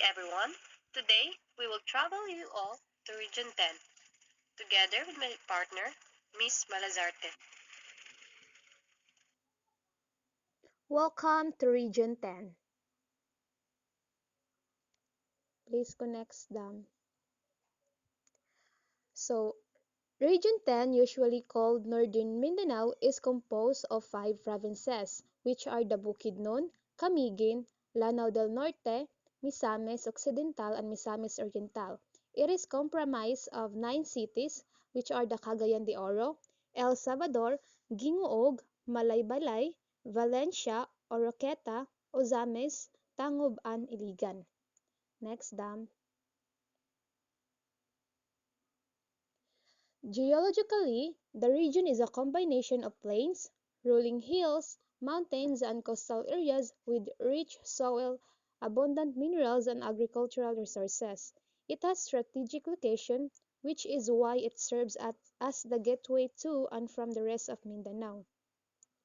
everyone. Today, we will travel you all to Region 10, together with my partner, Miss Malazarte. Welcome to Region 10. Please connect them. So, Region 10, usually called Northern Mindanao, is composed of five provinces, which are the Bukidnon, Camiguin, Lanao del Norte, Misamis Occidental, and Misamis Oriental. It is comprised of nine cities, which are the Cagayan de Oro, El Salvador, Guingуог, Malaybalay, Valencia, Oroqueta, Ozames, Tangub, and Iligan. Next, dam. Geologically, the region is a combination of plains, rolling hills, mountains, and coastal areas with rich soil, abundant minerals, and agricultural resources. It has strategic location, which is why it serves as the gateway to and from the rest of Mindanao.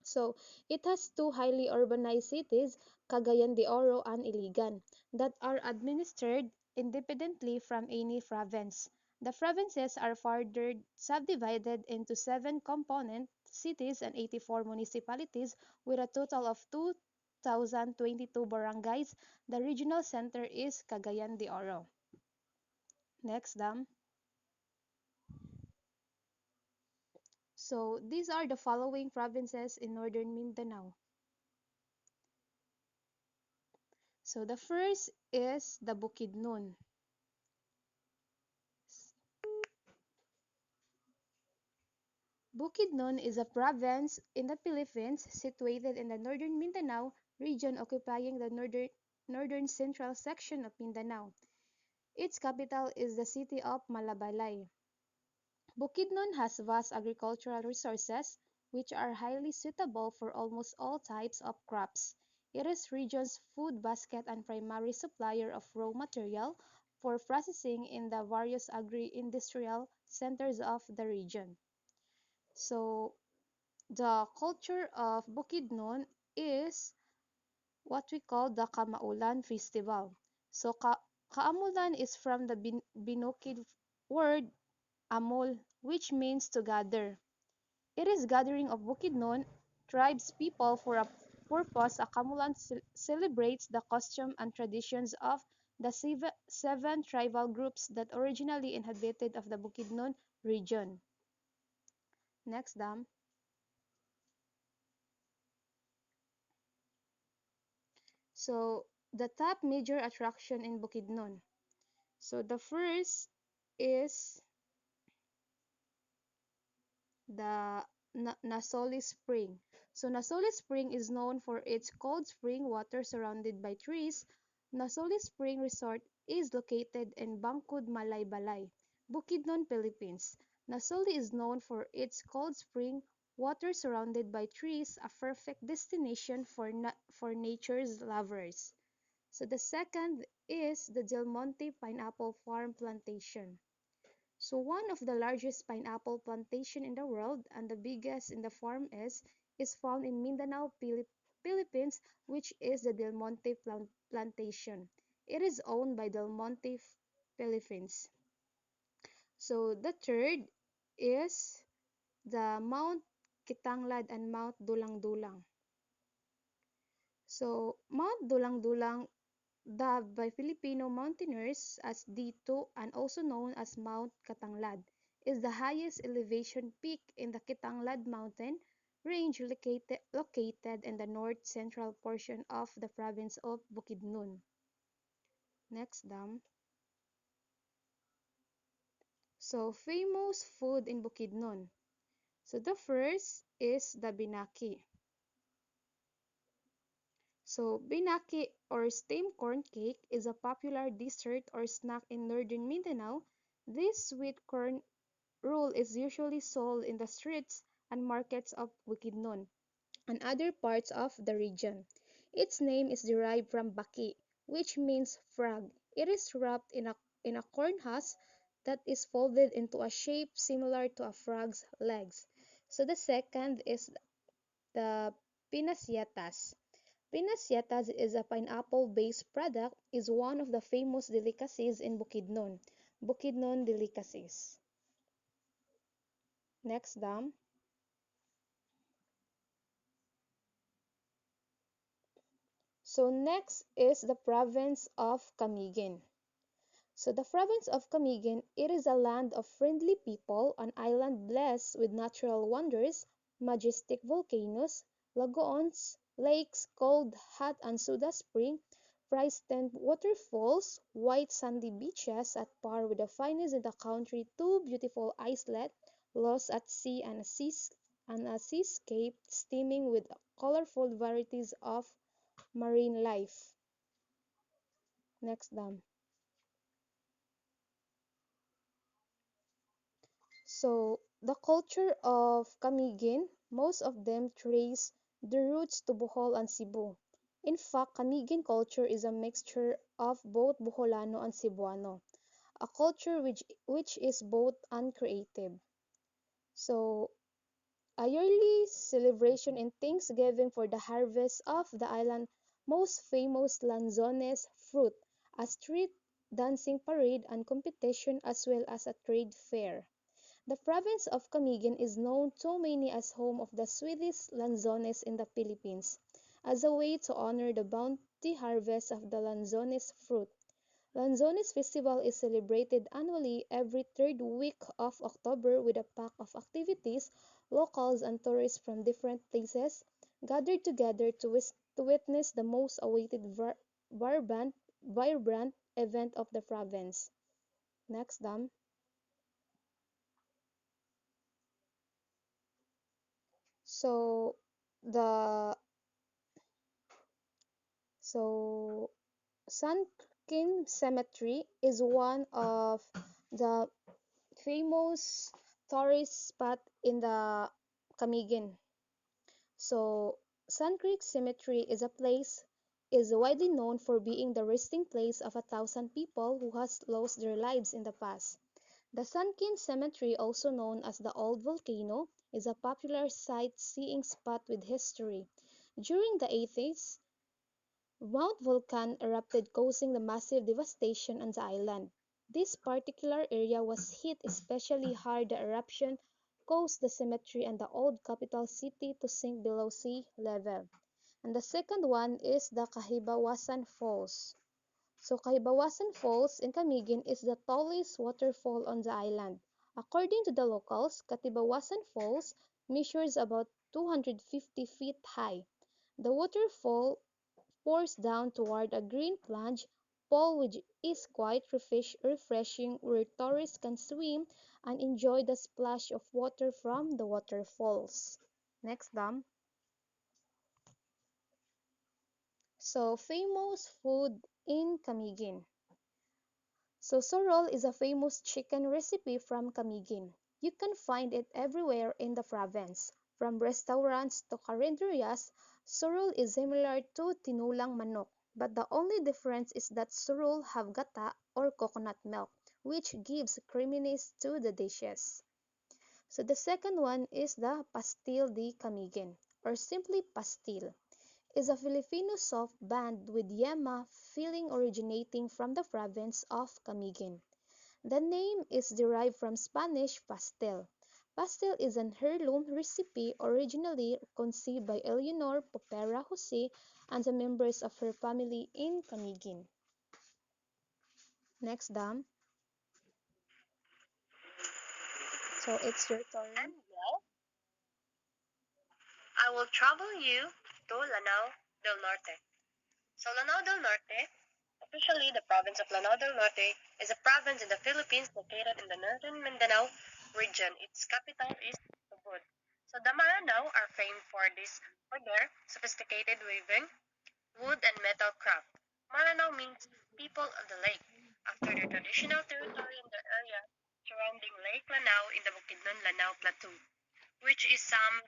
So, it has two highly urbanized cities, Cagayan de Oro and Iligan, that are administered independently from any province. The provinces are further subdivided into seven component cities and 84 municipalities with a total of 2,022 barangays. The regional center is Cagayan de Oro. Next, dam. So, these are the following provinces in northern Mindanao. So the first is the Bukidnon. Bukidnon is a province in the Philippines situated in the northern Mindanao region occupying the northern central section of Mindanao. Its capital is the city of Malabalay. Bukidnon has vast agricultural resources which are highly suitable for almost all types of crops. It is region's food basket and primary supplier of raw material for processing in the various agri-industrial centers of the region. So, the culture of Bukidnon is what we call the Kamaulan Festival. So, Kaamulan is from the Binukid word Amol, which means to gather. It is gathering of Bukidnon tribes people for a purpose. A Kamulan celebrates the costume and traditions of the seven tribal groups that originally inhabited of the Bukidnon region. Next, dam. So, the top major attraction in Bukidnon. So, the first is the Nasoli Spring. So Nasoli Spring is known for its cold spring water surrounded by trees. Nasoli Spring Resort is located in Bangkud, Malaybalay, Bukidnon, Philippines. Nasoli is known for its cold spring water surrounded by trees, a perfect destination for nature's lovers. So the second is the Del Monte Pineapple Farm Plantation. So one of the largest pineapple plantation in the world and the biggest in the farm is found in Mindanao, Philippines, which is the Del Monte plantation. It is owned by Del Monte Philippines. So the third is the Mount Kitanglad and Mount Dulang-Dulang. So Mount Dulang-Dulang, dubbed by Filipino mountaineers as D2 and also known as Mount Katanglad, is the highest elevation peak in the Kitanglad mountain range located in the north-central portion of the province of Bukidnon. Next, dam. So, famous food in Bukidnon. So, the first is the binaki. So, binaki or steamed corn cake is a popular dessert or snack in northern Mindanao. This sweet corn roll is usually sold in the streets and markets of Bukidnon and other parts of the region. Its name is derived from baki, which means frog. It is wrapped in a corn husk that is folded into a shape similar to a frog's legs. So the second is the pinasyatas. Pinasyetas is a pineapple-based product is one of the famous delicacies in Bukidnon. Bukidnon delicacies. Next, Dam. So next is the province of Camiguin. So the province of Camiguin, it is a land of friendly people, an island blessed with natural wonders, majestic volcanoes, lagoons, lakes, cold, hot and soda spring, pristine waterfalls, white sandy beaches at par with the finest in the country, two beautiful islets, lost at sea and a seascape steaming with colorful varieties of marine life. Next, Dam. So the culture of Camiguin, most of them trace the roots to Bohol and Cebu. In fact, Camiguin culture is a mixture of both Boholano and Cebuano, a culture which is both uncreative. So a yearly celebration in Thanksgiving for the harvest of the island's most famous lanzones fruit, a street dancing parade and competition as well as a trade fair. The province of Camiguin is known to many as home of the sweetest lanzones in the Philippines. As a way to honor the bounty harvest of the lanzones fruit, Lanzones Festival is celebrated annually every third week of October with a pack of activities. Locals and tourists from different places gather together to witness the most awaited vibrant event of the province. Next, Dam. So the so Sunken Cemetery is one of the famous tourist spot in the Camiguin. So Sun Creek Cemetery is widely known for being the resting place of 1,000 people who has lost their lives in the past. The Sunken Cemetery, also known as the Old Volcano, is a popular sightseeing spot with history. During the 80s, Mount Vulcan erupted causing the massive devastation on the island. This particular area was hit especially hard. The eruption caused the cemetery and the old capital city to sink below sea level. And the second one is the Kahibawasan Falls. So Kahibawasan Falls in Camiguin is the tallest waterfall on the island. According to the locals, Katibawasan Falls measures about 250 feet high. The waterfall pours down toward a green plunge pool which is quite refreshing where tourists can swim and enjoy the splash of water from the waterfalls. Next, Dam. So, famous food in Camiguin. So, sorol is a famous chicken recipe from Camiguin. You can find it everywhere in the province. From restaurants to carinderias, sorol is similar to tinulang manok, but the only difference is that sorol have gata or coconut milk, which gives creaminess to the dishes. So the second one is the pastil de Camiguin, or simply pastil is a Filipino soft band with yema filling originating from the province of Camiguin. The name is derived from Spanish pastel. Pastel is an heirloom recipe originally conceived by Eleanor Popera Jose and the members of her family in Camiguin. Next, Dam. So it's your And turn. now, I will travel you to Lanao del Norte. So Lanao del Norte, officially the province of Lanao del Norte, is a province in the Philippines located in the northern Mindanao region. Its capital is Ubud. So the Maranao are famed for their sophisticated weaving, wood and metal craft. Maranao means people of the lake, after their traditional territory in the area surrounding Lake Lanao in the Bukidnon-Lanao Plateau, which is some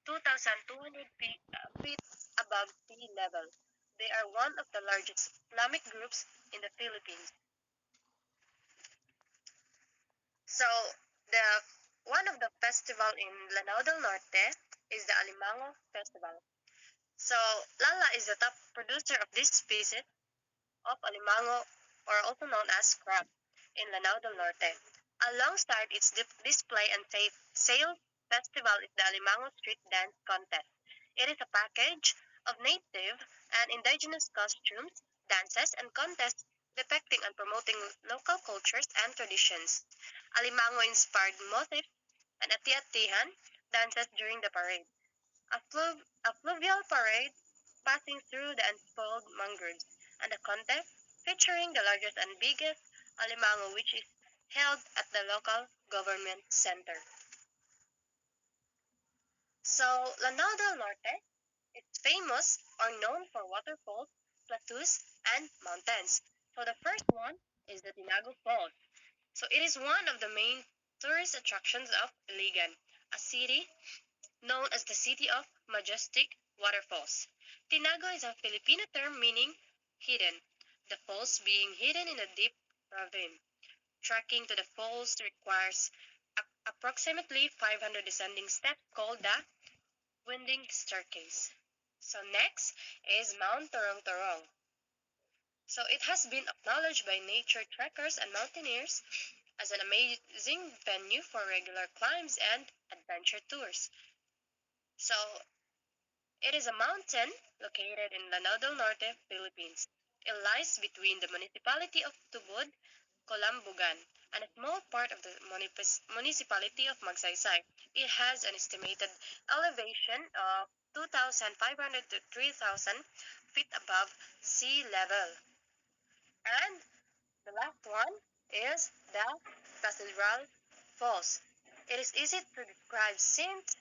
2,200 feet above sea level. They are one of the largest Islamic groups in the Philippines. So, the one of the festival in Lanao del Norte is the Alimango Festival. So, Lala is the top producer of this species of alimango, or also known as crab, in Lanao del Norte. Alongside its display and sale festival is the Alimango Street Dance Contest. It is a package of native and indigenous costumes, dances, and contests depicting and promoting local cultures and traditions. Alimango-inspired motifs and ati-atihan dances during the parade. A fluvial parade passing through the unspoiled mangroves, and a contest featuring the largest and biggest alimango, which is held at the local government center. So, Lanao del Norte is famous or known for waterfalls, plateaus, and mountains. So the first one is the Tinago Falls. So it is one of the main tourist attractions of Iligan, a city known as the City of Majestic Waterfalls. Tinago is a Filipino term meaning hidden, the falls being hidden in a deep ravine. Trekking to the falls requires approximately 500 descending steps called the winding staircase. So next is Mount Torong Torong. So it has been acknowledged by nature trekkers and mountaineers as an amazing venue for regular climbs and adventure tours. So it is a mountain located in Lanao del Norte, Philippines. It lies between the municipality of Tubod, Colambugan, and a small part of the municipality of Magsaysay. It has an estimated elevation of 2,500 to 3,000 feet above sea level. And the last one is the Cathedral Falls. It is easy to describe since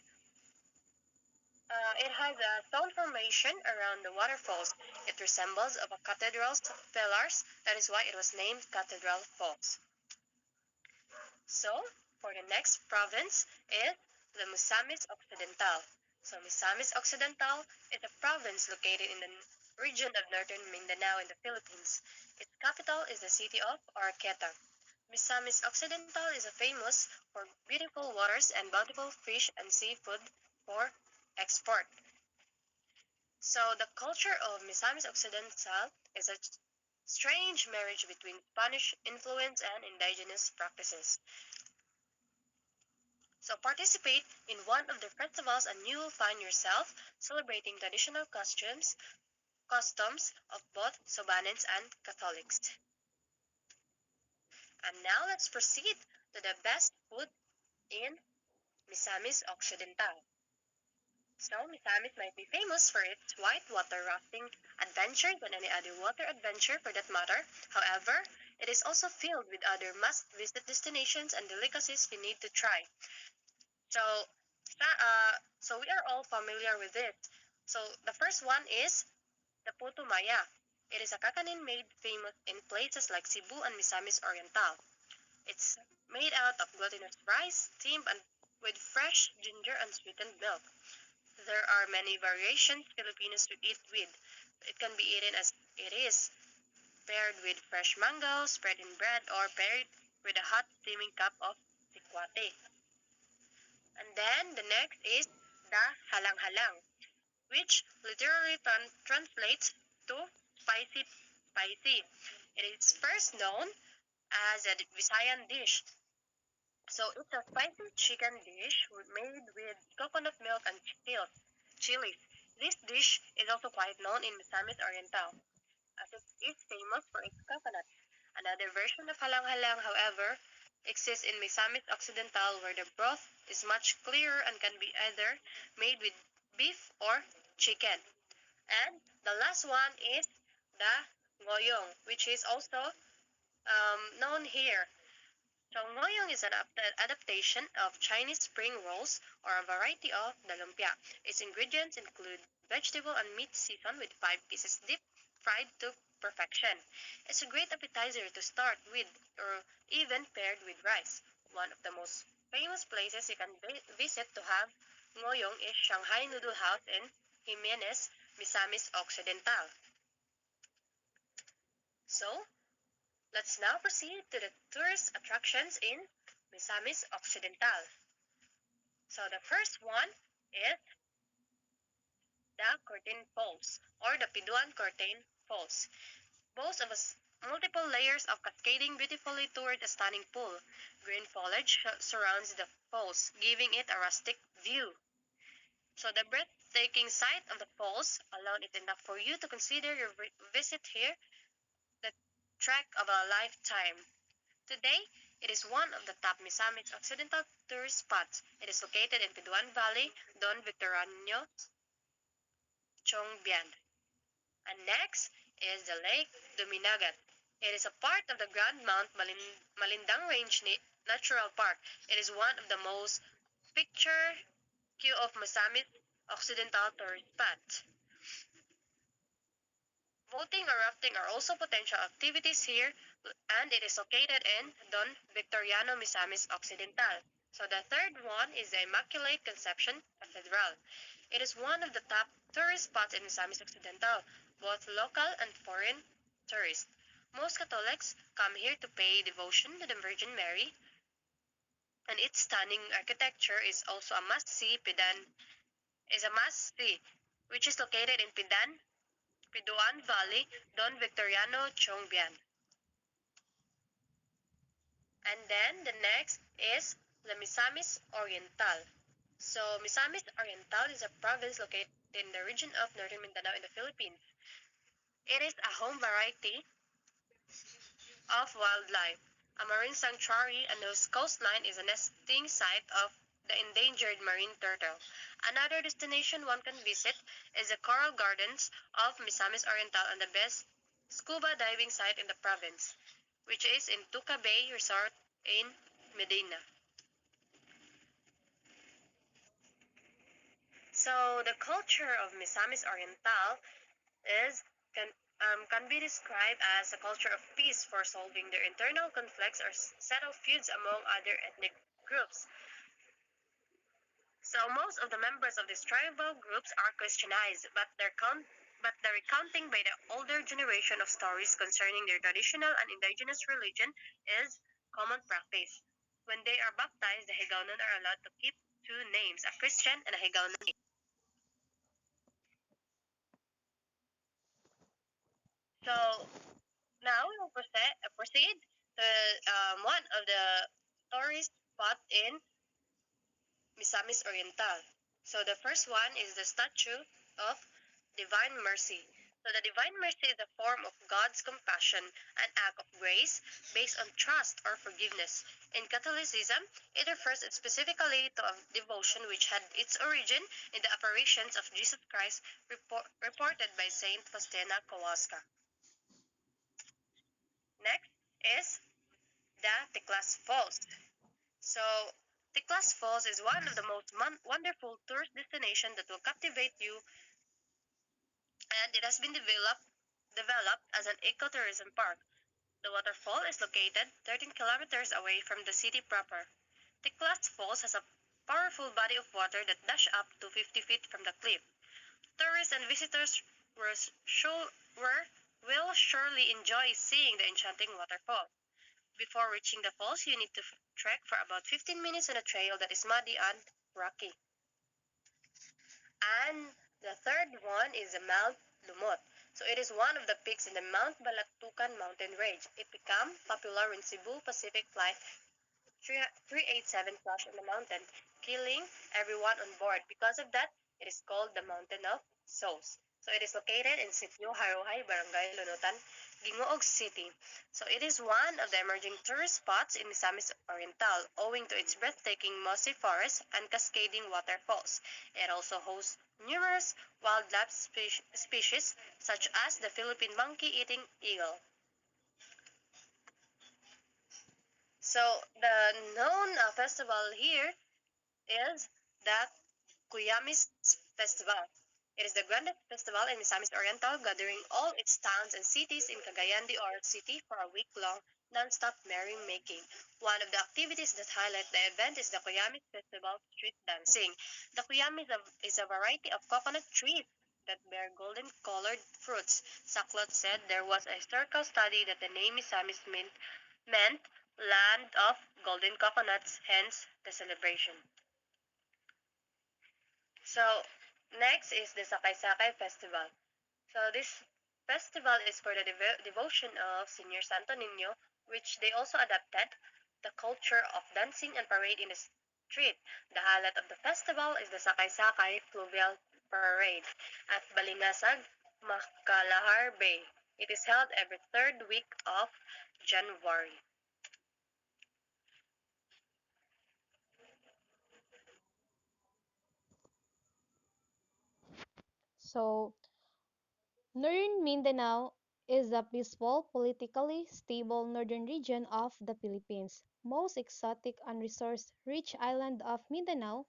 it has a stone formation around the waterfalls. It resembles of a cathedral's pillars. That is why it was named Cathedral Falls. So, for the next province is the Misamis Occidental. So, Misamis Occidental is a province located in the region of northern Mindanao in the Philippines. Its capital is the city of Arqueta. Misamis Occidental is famous for beautiful waters and bountiful fish and seafood for export. So, the culture of Misamis Occidental is a strange marriage between Spanish influence and indigenous practices. So participate in one of the festivals and you will find yourself celebrating traditional customs of both Sobanins and Catholics. And now let's proceed to the best food in Misamis Occidental. So Misamis might be famous for its whitewater rafting adventures and any other water adventure for that matter. However, it is also filled with other must-visit destinations and delicacies you need to try. So, so we are all familiar with it. So the first one is the Puto Maya. It is a kakanin made famous in places like Cebu and Misamis Oriental. It's made out of glutinous rice, steamed and with fresh ginger and sweetened milk. There are many variations Filipinos would eat with. It can be eaten as it is, paired with fresh mango, spread in bread, or paired with a hot steaming cup of tikwate. And then the next is the halang-halang, which literally translates to spicy spicy. It is first known as a Visayan dish. So it's a spicy chicken dish made with coconut milk and chilies. This dish is also quite known in Misamis Oriental, as it is famous for its coconut. Another version of halang-halang, however, exists in Misamis Occidental where the broth is much clearer and can be either made with beef or chicken. And the last one is the ngoyong, which is also known here. So ngoyong is an adaptation of Chinese spring rolls or a variety of the lumpia. Its ingredients include vegetable and meat seasoned with 5 pieces deep fried to perfection. It's a great appetizer to start with or even paired with rice. One of the most famous places you can visit to have ngoyong is Shanghai Noodle House in Jimenez, Misamis Occidental. So, let's now proceed to the tourist attractions in Misamis Occidental. So the first one is the Curtain Falls, or the Piduan Curtain Falls. Boasts of multiple layers of cascading beautifully toward a stunning pool. Green foliage surrounds the falls, giving it a rustic view. So the breathtaking sight of the falls alone is enough for you to consider your visit here the trek of a lifetime. Today, it is one of the top Misamis Occidental tourist spots. It is located in Piduan Valley, Don Victorino, Chongbian. And next is the Lake Duminagat. It is a part of the Grand Mount Malindang Range Natural Park. It is one of the most picturesque of Misamis Occidental tourist spots. Boating or rafting are also potential activities here, and it is located in Don Victoriano Misamis Occidental. So the third one is the Immaculate Conception Cathedral. It is one of the top tourist spots in Misamis Occidental, both local and foreign tourists. Most Catholics come here to pay devotion to the Virgin Mary, and its stunning architecture is also a must-see. Is a must-see, which is located in Piduan Valley, Don Victoriano, Chongbian. And then the next is the Misamis Oriental. So Misamis Oriental is a province located in the region of northern Mindanao in the Philippines. It is a home variety of wildlife, a marine sanctuary, and whose coastline is a nesting site of the endangered marine turtle. Another destination one can visit is the coral gardens of Misamis Oriental and the best scuba diving site in the province, which is in Tuca Bay Resort in Medina. So the culture of Misamis Oriental is can be described as a culture of peace for solving their internal conflicts or settle feuds among other ethnic groups. So most of the members of these tribal groups are Christianized, but the recounting by the older generation of stories concerning their traditional and indigenous religion is common practice. When they are baptized, the Higaonon are allowed to keep two names, a Christian and a Higaonon. So now we will proceed to one of the tourist spot in Misamis Oriental. So the first one is the statue of Divine Mercy. So the Divine Mercy is a form of God's compassion, an act of grace based on trust or forgiveness. In Catholicism, it refers specifically to a devotion which had its origin in the apparitions of Jesus Christ reported by Saint Faustina Kowalska. Next is the Tiklas Falls. So, Tiklas Falls is one of the most wonderful tourist destinations that will captivate you, and it has been developed as an ecotourism park. The waterfall is located 13 kilometers away from the city proper. Tiklas Falls has a powerful body of water that dash up to 50 feet from the cliff. Tourists and visitors were, will surely enjoy seeing the enchanting waterfall. Before reaching the falls, you need to trek for about 15 minutes on a trail that is muddy and rocky. And the third one is the Mount Lumot. So it is one of the peaks in the Mount Balatukan mountain range. It became popular when Cebu Pacific Flight 387 crashed on the mountain, killing everyone on board. Because of that, it is called the Mountain of Souls. So it is located in Sitio Haruhay, Barangay Lunutan, Gingoog City. So it is one of the emerging tourist spots in Misamis Oriental, owing to its breathtaking mossy forests and cascading waterfalls. It also hosts numerous wildlife species such as the Philippine monkey-eating eagle. So the known festival here is the Cuyamis Festival. It is the grandest festival in Misamis Oriental, gathering all its towns and cities in Cagayan de Oro City for a week-long non-stop merrymaking. One of the activities that highlight the event is the Cuyamis Festival street dancing. The Cuyamis is a variety of coconut trees that bear golden-colored fruits. Saklot said there was a historical study that the name Misamis meant land of golden coconuts, hence the celebration. So Next is the Sakay Festival. So this festival is for the devotion of Senior Santo Niño, which they also adapted the culture of dancing and parade in the street. The highlight of the festival is the Sakay Fluvial Parade at Balingasag, Makalahar Bay. It is held every third week of January. So, Northern Mindanao is the peaceful, politically stable northern region of the Philippines. Most exotic and resource-rich island of Mindanao,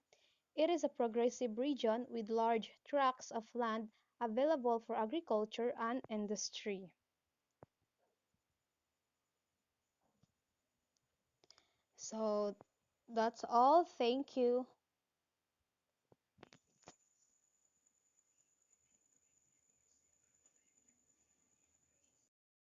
it is a progressive region with large tracts of land available for agriculture and industry. So that's all. Thank you.